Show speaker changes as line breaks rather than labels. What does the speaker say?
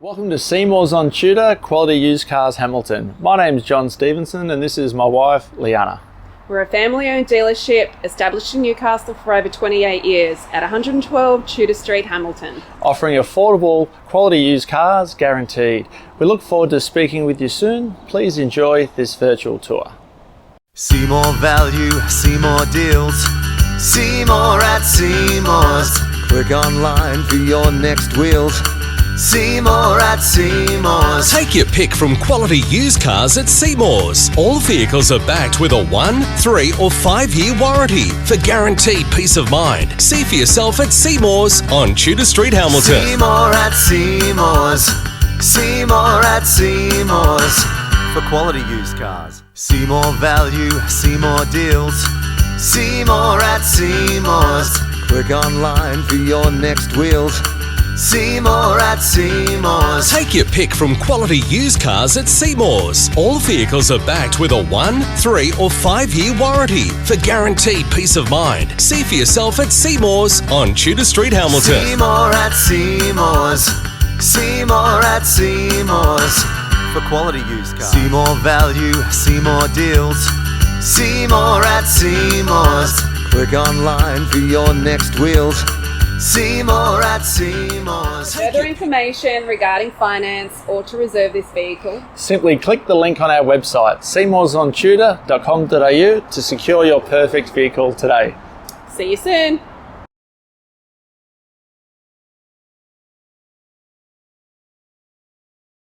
Welcome to Seymour's on Tudor, Quality Used Cars Hamilton. My name's John Stevenson and this is my wife, Liana.
We're a family-owned dealership established in Newcastle for over 28 years at 112 Tudor Street, Hamilton.
Offering affordable, quality used cars guaranteed. We look forward to speaking with you soon. Please enjoy this virtual tour.
See more value, see more deals. See more at Seymour's. Click online for your next wheels. See more at Seymour's.
Take your pick from quality used cars at Seymour's. All vehicles are backed with a 1, 3 or 5 year warranty for guaranteed peace of mind. See for yourself at Seymour's on Tudor Street, Hamilton.
See more at Seymour's. See more at Seymour's. For quality used cars. See more value, see more deals. See more at Seymour's. Click online for your next wheels. See more at Seymour's.
Take your pick from quality used cars at Seymour's. All vehicles are backed with a 1, 3 or 5 year warranty for guaranteed peace of mind. See for yourself at Seymour's on Tudor Street, Hamilton.
See more at Seymour's. See more at Seymour's. For quality used cars. See more value, see more deals. See more at Seymour's. Click online for your next wheels. See more at Seymour's.
For further information regarding finance or to reserve this vehicle,
Simply click the link on our website, seymoursontudor.com.au, to secure your perfect vehicle today.
see you soon.